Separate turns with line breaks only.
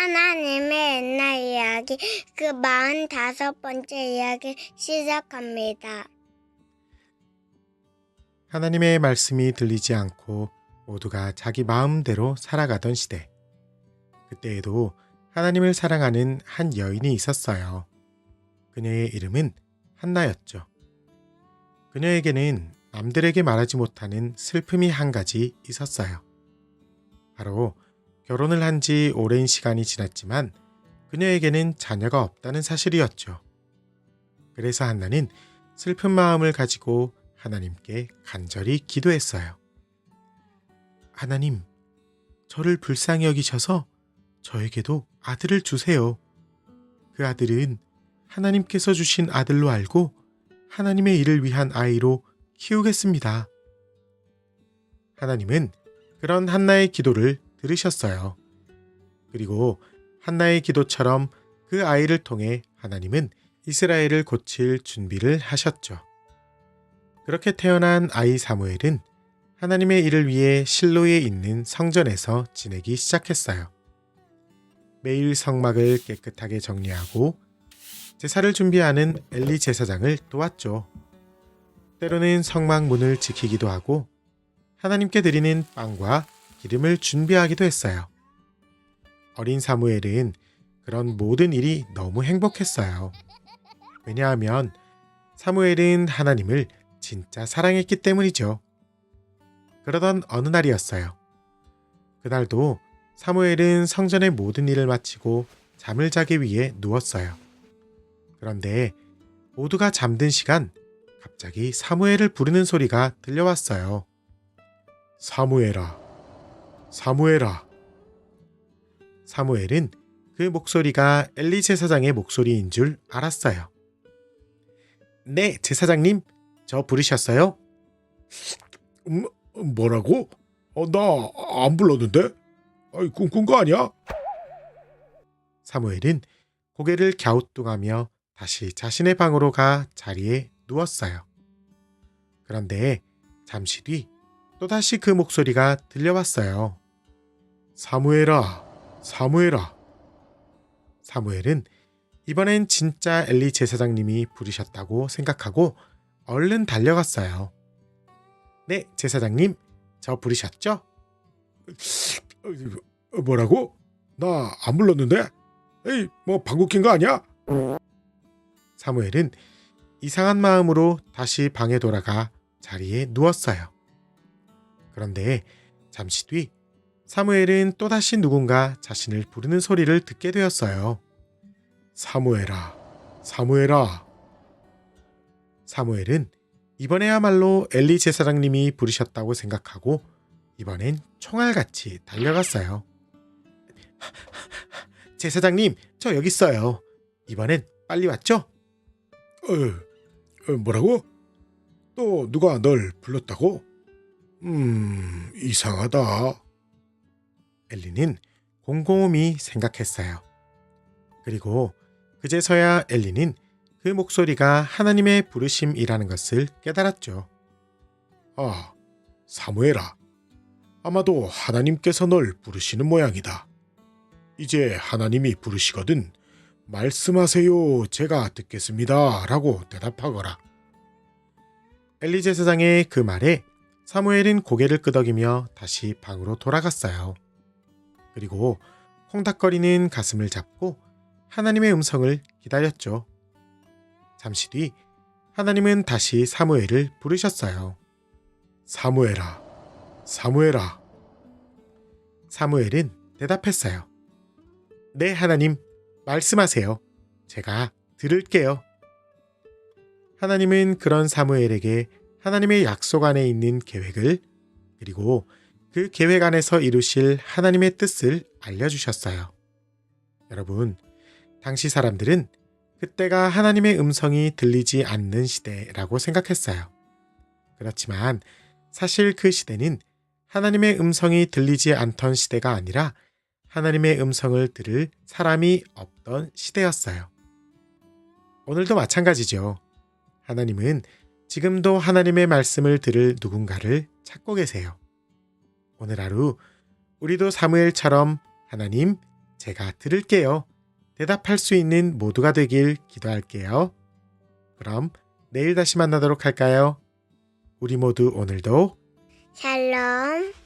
하나님의 옛날 이야기 그 45번째 이야기 시작합니다.
하나님의 말씀이 들리지 않고 모두가 자기 마음대로 살아가던 시대. 그때에도 하나님을 사랑하는 한 여인이 있었어요. 그녀의 이름은 한나였죠. 그녀에게는 남들에게 말하지 못하는 슬픔이 한 가지 있었어요. 바로 결혼을 한 지 오랜 시간이 지났지만 그녀에게는 자녀가 없다는 사실이었죠. 그래서 한나는 슬픈 마음을 가지고 하나님께 간절히 기도했어요. 하나님, 저를 불쌍히 여기셔서 저에게도 아들을 주세요. 그 아들은 하나님께서 주신 아들로 알고 하나님의 일을 위한 아이로 키우겠습니다. 하나님은 그런 한나의 기도를 들으셨어요. 그리고 한나의 기도처럼 그 아이를 통해 하나님은 이스라엘을 고칠 준비를 하셨죠. 그렇게 태어난 아이 사무엘은 하나님의 일을 위해 실로에 있는 성전에서 지내기 시작했어요. 매일 성막을 깨끗하게 정리하고 제사를 준비하는 엘리 제사장을 도왔죠. 때로는 성막 문을 지키기도 하고 하나님께 드리는 빵과 기름을 준비하기도 했어요. 어린 사무엘은 그런 모든 일이 너무 행복했어요. 왜냐하면 사무엘은 하나님을 진짜 사랑했기 때문이죠. 그러던 어느 날이었어요. 그날도 사무엘은 성전의 모든 일을 마치고 잠을 자기 위해 누웠어요. 그런데 모두가 잠든 시간 갑자기 사무엘을 부르는 소리가 들려왔어요. 사무엘아, 사무엘아. 사무엘은 그 목소리가 엘리 제사장의 목소리인 줄 알았어요. 네, 제사장님, 저 부르셨어요?
뭐라고? 나 안 불렀는데? 꿈꾼 거 아니야?
사무엘은 고개를 갸우뚱하며 다시 자신의 방으로 가 자리에 누웠어요. 그런데 잠시 뒤 또다시 그 목소리가 들려왔어요. 사무엘아, 사무엘아. 사무엘은 이번엔 진짜 엘리 제사장님이 부르셨다고 생각하고 얼른 달려갔어요. 네, 제사장님, 저 부르셨죠?
뭐라고? 나 안 불렀는데? 에이, 방귀 낀 거 아니야?
사무엘은 이상한 마음으로 다시 방에 돌아가 자리에 누웠어요. 그런데 잠시 뒤 사무엘은 또다시 누군가 자신을 부르는 소리를 듣게 되었어요.
사무엘아, 사무엘아.
사무엘은 이번에야말로 엘리 제사장님이 부르셨다고 생각하고 이번엔 총알같이 달려갔어요. 제사장님, 저 여기 있어요. 이번엔 빨리 왔죠?
뭐라고? 또 누가 널 불렀다고? 이상하다.
엘리는 곰곰이 생각했어요. 그리고 그제서야 엘리는 그 목소리가 하나님의 부르심이라는 것을 깨달았죠.
아, 사무엘아. 아마도 하나님께서 널 부르시는 모양이다. 이제 하나님이 부르시거든 말씀하세요. 제가 듣겠습니다. 라고 대답하거라.
엘리 제사장의 그 말에 사무엘은 고개를 끄덕이며 다시 방으로 돌아갔어요. 그리고 콩닥거리는 가슴을 잡고 하나님의 음성을 기다렸죠. 잠시 뒤 하나님은 다시 사무엘을 부르셨어요.
사무엘아, 사무엘아.
사무엘은 대답했어요. 네, 하나님, 말씀하세요. 제가 들을게요. 하나님은 그런 사무엘에게 하나님의 약속 안에 있는 계획을 그리고 그 계획 안에서 이루실 하나님의 뜻을 알려주셨어요. 여러분, 당시 사람들은 그때가 하나님의 음성이 들리지 않는 시대라고 생각했어요. 그렇지만 사실 그 시대는 하나님의 음성이 들리지 않던 시대가 아니라 하나님의 음성을 들을 사람이 없던 시대였어요. 오늘도 마찬가지죠. 하나님은 지금도 하나님의 말씀을 들을 누군가를 찾고 계세요. 오늘 하루 우리도 사무엘처럼 하나님, 제가 들을게요. 대답할 수 있는 모두가 되길 기도할게요. 그럼 내일 다시 만나도록 할까요? 우리 모두 오늘도
샬롬.